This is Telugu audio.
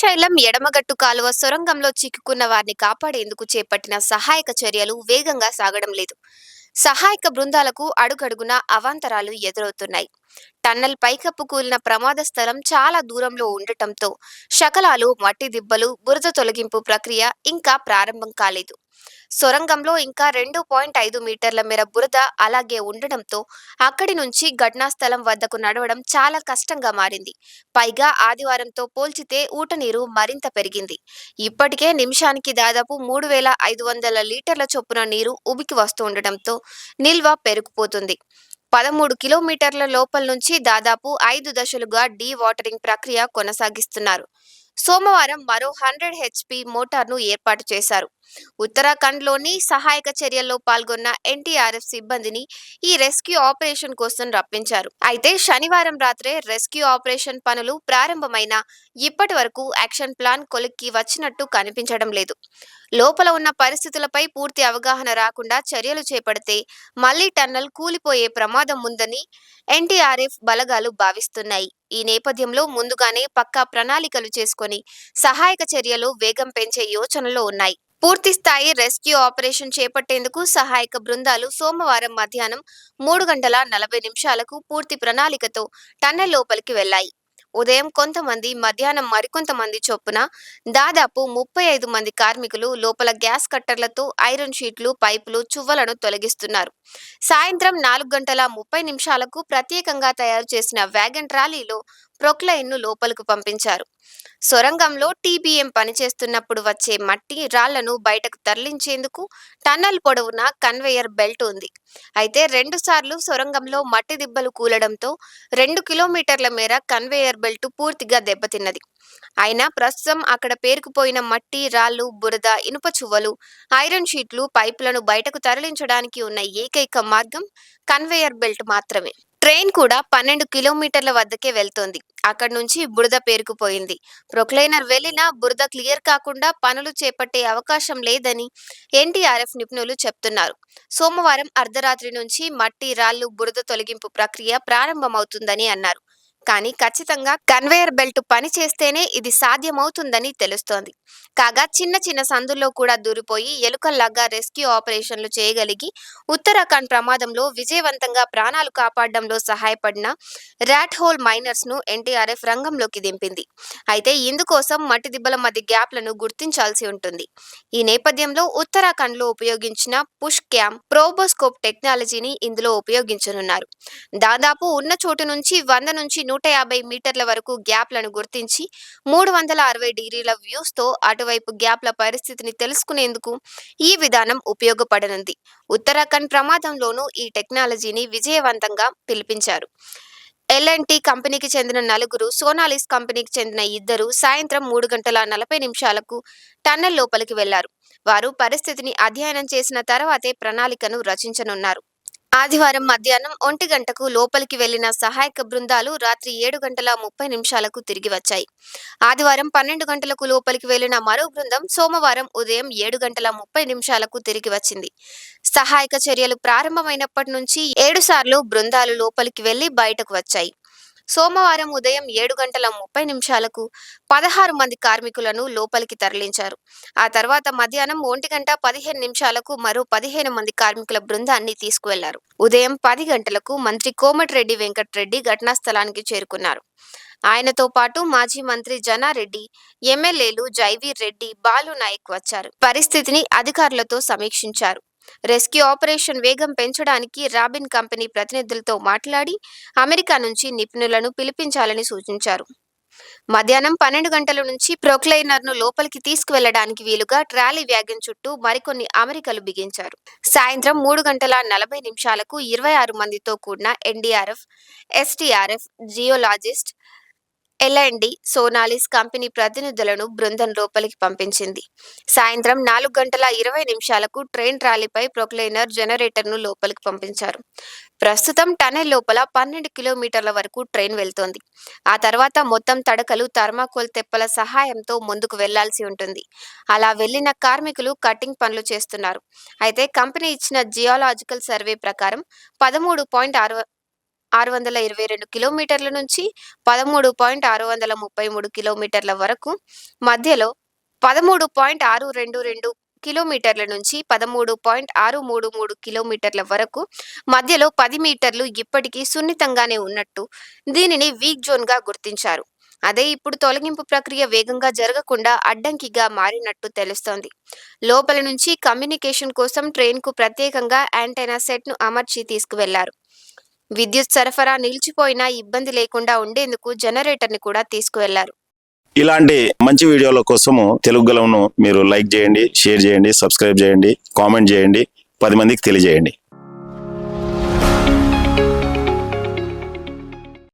శ్రీశైలం ఎడమగట్టు కాలువ సొరంగంలో చిక్కుకున్న వారిని కాపాడేందుకు చేపట్టిన సహాయక చర్యలు వేగంగా సాగడం లేదు. సహాయక బృందాలకు అడుగడుగునా అవాంతరాలు ఎదురవుతున్నాయి. టన్నెల్ పైకప్పు కూలిన ప్రమాద స్థలం చాలా దూరంలో ఉండటంతో శకలాలు, మట్టి దిబ్బలు, బురద తొలగింపు ప్రక్రియ ఇంకా ప్రారంభం కాలేదు. సొరంగంలో ఇంకా 2.5 మీటర్ల మేర బురద అలాగే ఉండడంతో అక్కడి నుంచి ఘటనా స్థలం వద్దకు నడవడం చాలా కష్టంగా మారింది. పైగా ఆదివారంతో పోల్చితే ఊటనీరు మరింత పెరిగింది. ఇప్పటికే నిమిషానికి దాదాపు 3,500 లీటర్ల చొప్పున నీరు ఉబికి వస్తూ ఉండటంతో నిల్వ పెరిగిపోతుంది. 13 కిలోమీటర్ల లోపల నుంచి దాదాపు 5 దశలుగా డీ వాటరింగ్ ప్రక్రియ కొనసాగిస్తున్నారు. సోమవారం మరో 100 హెచ్పి మోటార్ను ఏర్పాటు చేశారు. ఉత్తరాఖండ్లోని సహాయక చర్యల్లో పాల్గొన్న ఎన్టీఆర్ఎఫ్ సిబ్బందిని ఈ రెస్క్యూ ఆపరేషన్ కోసం రప్పించారు. అయితే శనివారం రాత్రే రెస్క్యూ ఆపరేషన్ పనులు ప్రారంభమైన ఇప్పటి వరకు యాక్షన్ ప్లాన్ కొలిక్కి వచ్చినట్టు కనిపించడం లేదు. లోపల ఉన్న పరిస్థితులపై పూర్తి అవగాహన రాకుండా చర్యలు చేపడితే మళ్లీ టన్నల్ కూలిపోయే ప్రమాదం ఉందని ఎన్టీఆర్ఎఫ్ బలగాలు భావిస్తున్నాయి. ఈ నేపథ్యంలో ముందుగానే పక్కా ప్రణాళికలు చేసుకొని సహాయక చర్యలు వేగం పెంచే యోచనలో ఉన్నాయి. పూర్తిస్థాయి రెస్క్యూ ఆపరేషన్ చేపట్టేందుకు సహాయక బృందాలు సోమవారం మధ్యాహ్నం 3 గంటల 40 నిమిషాలకు పూర్తి ప్రణాళికతో టన్నెల్ లోపలికి వెళ్లాయి. ఉదయం కొంతమంది, మధ్యాహ్నం మరికొంతమంది చొప్పున దాదాపు 35 మంది కార్మికులు లోపల గ్యాస్ కట్టర్లతో ఐరన్ షీట్లు, పైపులు, చువ్వలను తొలగిస్తున్నారు. సాయంత్రం 4 గంటల 30 నిమిషాలకు ప్రత్యేకంగా తయారు చేసిన వ్యాగన్ ట్రాలీలో ప్రొక్లైన్ను లోపలకు పంపించారు. సొరంగంలో టీబీఎం పనిచేస్తున్నప్పుడు వచ్చే మట్టి, రాళ్లను బయటకు తరలించేందుకు టన్నల్ పొడవునా కన్వేయర్ బెల్ట్ ఉంది. అయితే 2 సార్లు సొరంగంలో మట్టి దిబ్బలు కూలడంతో 2 కిలోమీటర్ల మేర కన్వేయర్ బెల్ట్ పూర్తిగా దెబ్బతిన్నది. అయినా ప్రస్తుతం అక్కడ పేరుకుపోయిన మట్టి, రాళ్లు, బురద, ఇనుప చువ్వలు, ఐరన్ షీట్లు, పైపులను బయటకు తరలించడానికి ఉన్న ఏకైక మార్గం కన్వేయర్ బెల్ట్ మాత్రమే. ట్రైన్ కూడా 12 కిలోమీటర్ల వద్దకే వెళ్తోంది. అక్కడి నుంచి బురద పేరుకుపోయింది. ప్రొక్లైనర్ వెళ్లినా బురద క్లియర్ కాకుండా పనులు చేపట్టే అవకాశం లేదని ఎన్టీఆర్ఎఫ్ నిపుణులు చెప్తున్నారు. సోమవారం అర్ధరాత్రి నుంచి మట్టి, రాళ్లు, బురద తొలగింపు ప్రక్రియ ప్రారంభమవుతుందని అన్నారు. కానీ ఖచ్చితంగా కన్వేయర్ బెల్ట్ పని చేస్తేనే ఇది సాధ్యమవుతుందని తెలుస్తోంది. కాగా చిన్న చిన్న సందుల్లో కూడా దూరిపోయి ఎలుకల్లాగా రెస్క్యూ ఆపరేషన్లు చేయగలిగి ఉత్తరాఖండ్ ప్రమాదంలో విజయవంతంగా ప్రాణాలు కాపాడడంలో సహాయపడిన ర్యాట్ హోల్ మైనర్స్ ను ఎన్టీఆర్ఎఫ్ రంగంలోకి దింపింది. అయితే ఇందుకోసం మట్టి దిబ్బల మధ్య గ్యాప్లను గుర్తించాల్సి ఉంటుంది. ఈ నేపథ్యంలో ఉత్తరాఖండ్లో ఉపయోగించిన పుష్ క్యామ్ ప్రోబోస్కోప్ టెక్నాలజీని ఇందులో ఉపయోగించనున్నారు. దాదాపు ఉన్న చోటు నుంచి 100 నుంచి 150 మీటర్ల వరకు గ్యాప్లను గుర్తించి 360 డిగ్రీల వ్యూస్తో అటువైపు గ్యాప్ల పరిస్థితిని తెలుసుకునేందుకు ఈ విధానం ఉపయోగపడనుంది. ఉత్తరాఖండ్ ప్రమాదంలోనూ ఈ టెక్నాలజీని విజయవంతంగా పిలిపించారు. ఎల్&టీ కంపెనీకి చెందిన 4, సోనాలిస్ కంపెనీకి చెందిన 2 సాయంత్రం 3 గంటల 40 నిమిషాలకు టన్నెల్ లోపలికి వెళ్లారు. వారు పరిస్థితిని అధ్యయనం చేసిన తర్వాతే ప్రణాళికను రచించనున్నారు. ఆదివారం మధ్యాహ్నం 1 గంటకు లోపలికి వెళ్లిన సహాయక బృందాలు రాత్రి 7 గంటల 30 నిమిషాలకు తిరిగి వచ్చాయి. ఆదివారం 12 గంటలకు లోపలికి వెళ్లిన మరో బృందం సోమవారం ఉదయం 7 గంటల 30 నిమిషాలకు తిరిగి వచ్చింది. సహాయక చర్యలు ప్రారంభమైనప్పటి నుంచి 7 సార్లు బృందాలు లోపలికి వెళ్లి బయటకు వచ్చాయి. సోమవారం ఉదయం 7 గంటల 30 నిమిషాలకు 16 మంది కార్మికులను లోపలికి తరలించారు. ఆ తర్వాత మధ్యాహ్నం 1 గంట 15 నిమిషాలకు మరో 15 మంది కార్మికుల బృందాన్ని తీసుకువెళ్లారు. ఉదయం 10 గంటలకు మంత్రి కోమటిరెడ్డి వెంకటరెడ్డి ఘటనా స్థలానికి చేరుకున్నారు. ఆయనతో పాటు మాజీ మంత్రి జనారెడ్డి, ఎమ్మెల్యేలు జైవీర్ రెడ్డి, బాలు నాయక్ వచ్చారు. పరిస్థితిని అధికారులతో సమీక్షించారు. రెస్క్యూ ఆపరేషన్ వేగం పెంచడానికి రాబిన్ కంపెనీ ప్రతినిధులతో మాట్లాడి అమెరికా నుంచి నిపుణులను పిలిపించాలని సూచించారు. మధ్యాహ్నం 12 గంటల నుంచి ప్రొక్లైనర్ను లోపలికి తీసుకువెళ్లడానికి వీలుగా ట్రాలీ వ్యాగన్ చుట్టూ మరికొన్ని అమరికలు బిగించారు. సాయంత్రం 3 గంటల 40 నిమిషాలకు 26 మందితో కూడిన ఎన్డీఆర్ఎఫ్, ఎస్డీఆర్ఎఫ్, జియోలాజిస్ట్, ఎల్&టీ, సోనాలిస్ కంపెనీ ప్రతినిధులను బృందం లోపలికి పంపించింది. సాయంత్రం 4 గంటల 20 నిమిషాలకు ట్రైన్ ట్రాలీపై ప్రొక్లైనర్, జనరేటర్ను లోపలికి పంపించారు. ప్రస్తుతం టన్నెల్ లోపల 12 కిలోమీటర్ల వరకు ట్రైన్ వెళ్తోంది. ఆ తర్వాత మొత్తం తడకలు థర్మాకోల్ తెప్పల సహాయంతో ముందుకు వెళ్లాల్సి ఉంటుంది. అలా వెళ్లిన కార్మికులు కటింగ్ పనులు చేస్తున్నారు. అయితే కంపెనీ ఇచ్చిన జియాలజికల్ సర్వే ప్రకారం 13.6 622 కిలోమీటర్ల నుంచి 13.633 కిలోమీటర్ల వరకు, మధ్యలో 13.622 కిలోమీటర్ల నుంచి 13.633 కిలోమీటర్ల వరకు, మధ్యలో 10 మీటర్లు ఇప్పటికీ సున్నితంగానే ఉన్నట్టు దీనిని వీక్ జోన్‌గా గుర్తించారు. అదే ఇప్పుడు తొలగింపు ప్రక్రియ వేగంగా జరగకుండా అడ్డంకిగా మారినట్టు తెలుస్తోంది. లోపల నుంచి కమ్యూనికేషన్ కోసం ట్రైన్‌కు ప్రత్యేకంగా యాంటెన్నా సెట్‌ను అమర్చి తీసుకువెళ్లారు. విద్యుత్ సరఫరా నిలిచిపోయినా ఇబ్బంది లేకుండా ఉండేందుకు జనరేటర్‌ని కూడా తీసుకువెళ్లారు. ఇలాంటి మంచి వీడియోల కోసము తెలుగు గలంను మీరు లైక్ చేయండి, షేర్ చేయండి, సబ్స్క్రైబ్ చేయండి, కామెంట్ చేయండి, 10 మందికి తెలియజేయండి.